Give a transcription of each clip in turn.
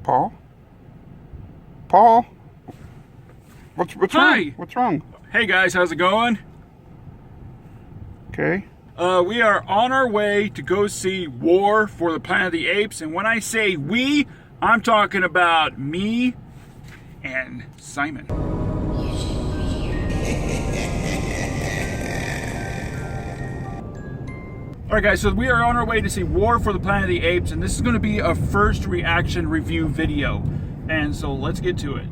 Paul? Paul? What's Hi. wrong? What's wrong? Hey guys, how's it going? Okay. We are on our way to go see War for the Planet of the Apes, and when I say we, I'm talking about me and Simon. Alright guys, so we are on our way to see War for the Planet of the Apes, and this is going to be a first reaction review video. And so let's get to it.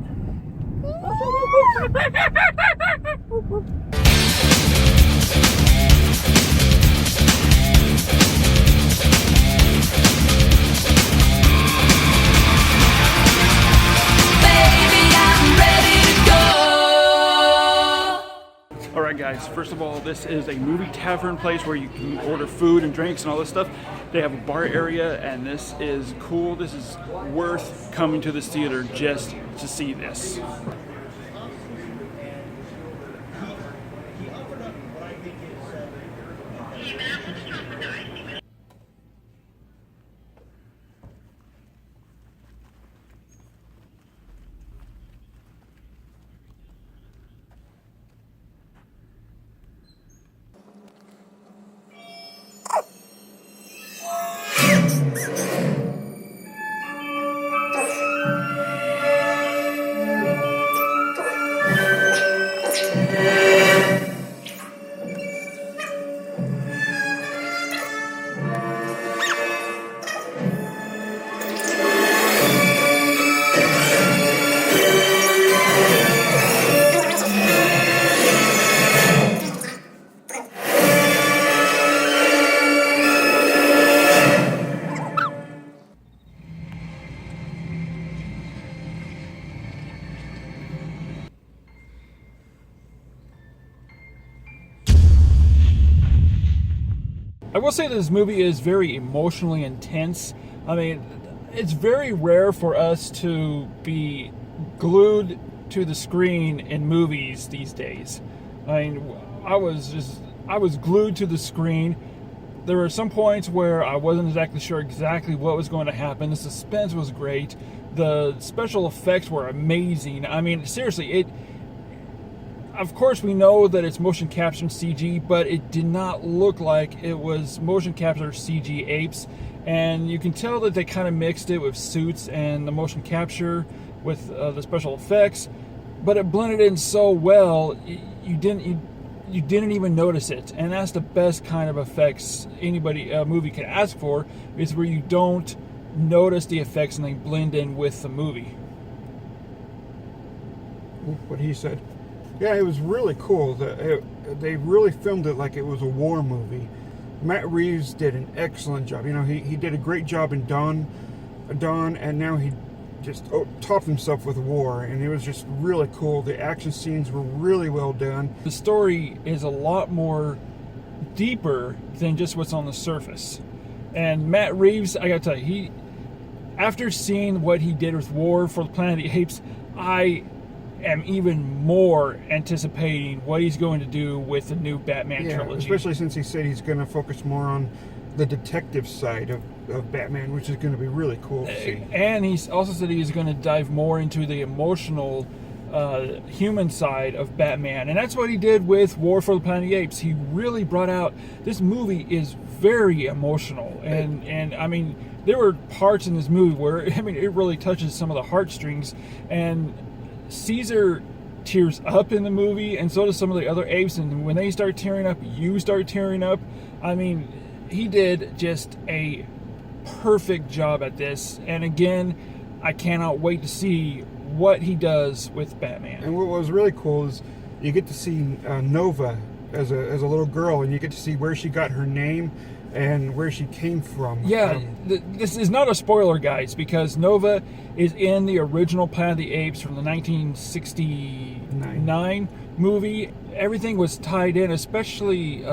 Alright guys, first of all, this is a movie tavern place where you can order food and drinks and all this stuff. They have a bar area, and this is cool. This is worth coming to this theater just to see this. I will say this movie is very emotionally intense. I mean, it's very rare for us to be glued to the screen in movies these days. I mean, I was glued to the screen. There were some points where I wasn't exactly sure what was going to happen. The suspense was great. The special effects were amazing. I mean, seriously, of course, we know that it's motion capture CG, but it did not look like it was motion capture CG apes. And you can tell that they kind of mixed it with suits and the motion capture with the special effects. But it blended in so well, you didn't even notice it. And that's the best kind of effects a movie can ask for, is where you don't notice the effects and they blend in with the movie. What he said. Yeah, it was really cool. They really filmed it like it was a war movie. Matt Reeves did an excellent job. You know, he did a great job in Dawn, and now he just topped himself with War, and it was just really cool. The action scenes were really well done. The story is a lot more deeper than just what's on the surface. And Matt Reeves, I gotta tell you, after seeing what he did with War for the Planet of the Apes, I am even more anticipating what he's going to do with the new Batman trilogy. Especially since he said he's going to focus more on the detective side of Batman, which is going to be really cool to see. And he also said he's going to dive more into the emotional human side of Batman, and that's what he did with War for the Planet of the Apes. He really brought out, this movie is very emotional, and I mean, there were parts in this movie where, I mean, it really touches some of the heartstrings, and Caesar tears up in the movie, and so does some of the other apes, and when they start tearing up, you start tearing up. I mean, he did just a perfect job at this, and again, I cannot wait to see what he does with Batman. And what was really cool is you get to see Nova as a little girl, and you get to see where she got her name and where she came from. Yeah, this is not a spoiler, guys, because Nova is in the original Planet of the Apes from the 1969 movie. Everything was tied in, especially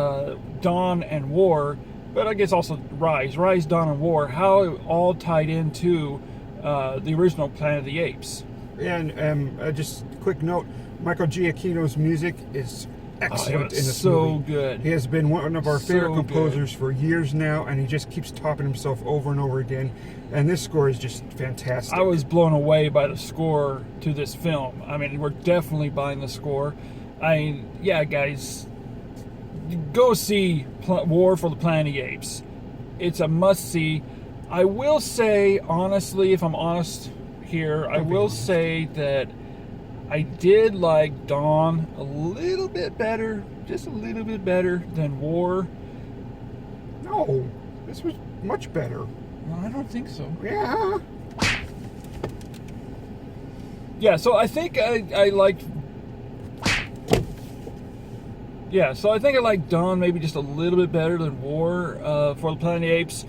Dawn and War, but I guess also Rise, Dawn, and War, how it all tied into the original Planet of the Apes. And just a quick note, Michael Giacchino's music is excellent in this so movie. good. He has been one of our So favorite good. composers for years now, and he just keeps topping himself over and over again. And this score is just fantastic. I was blown away by the score to this film. I mean, we're definitely buying the score. I mean, yeah, guys, go see War for the Planet of the Apes. It's a must-see. I will say, honestly, if I'm honest here, I will say that I did like Dawn a little bit better, just a little bit better than War. No, this was much better. Well, I don't think so. Yeah. Yeah, so I think I liked... Yeah, so I think I like Dawn maybe just a little bit better than War for the Planet of the Apes.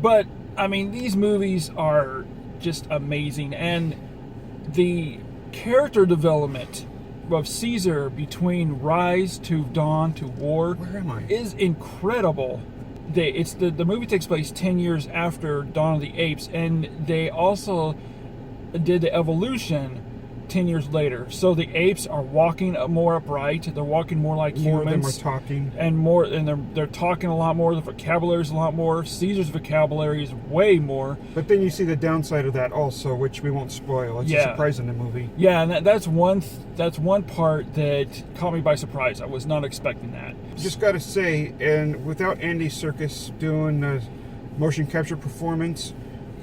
But, I mean, these movies are just amazing. And the character development of Caesar between Rise to Dawn to War Where am I? is incredible. The movie takes place 10 years after Dawn of the Apes, and they also did the evolution 10 years later. So the apes are walking more upright. They're walking more like More of them are humans. talking. And they're talking a lot more. The vocabulary is a lot more. Caesar's vocabulary is way more. But then you see the downside of that also, which we won't spoil. It's a surprise in the movie. Yeah, and that's one part that caught me by surprise. I was not expecting that. Just got to say, and without Andy Serkis doing the motion capture performance,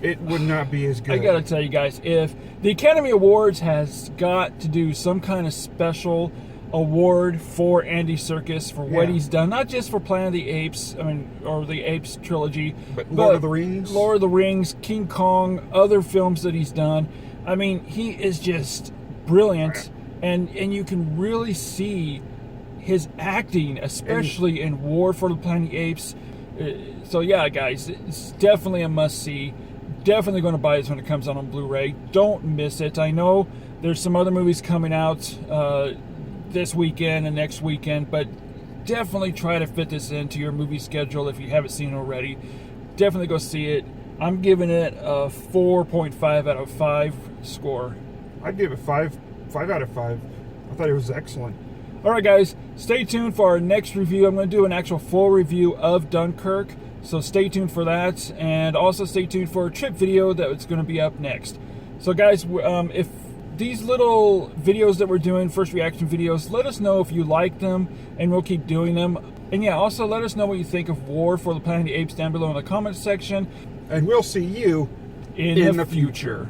it would not be as good. I gotta tell you guys, if the Academy Awards has got to do some kind of special award for Andy Serkis for what he's done, not just for Planet of the Apes, or the Apes trilogy, but Lord of the Rings, Lord of the Rings, King Kong, other films that he's done. I mean, he is just brilliant, and you can really see his acting, especially in War for the Planet of the Apes. So yeah, guys, it's definitely a must-see. Definitely going to buy this when it comes out on Blu-ray. Don't miss it. I know there's some other movies coming out this weekend and next weekend, but definitely try to fit this into your movie schedule if you haven't seen it already. Definitely go see it. I'm giving it a 4.5 out of 5 score. I'd give it 5 out of 5. I thought it was excellent. All right, guys, stay tuned for our next review. I'm going to do an actual full review of Dunkirk, so stay tuned for that, and also stay tuned for a trip video that's going to be up next. So, guys, if these little videos that we're doing, first reaction videos, let us know if you like them, and we'll keep doing them. And yeah, also let us know what you think of War for the Planet of the Apes down below in the comments section. And we'll see you in the future.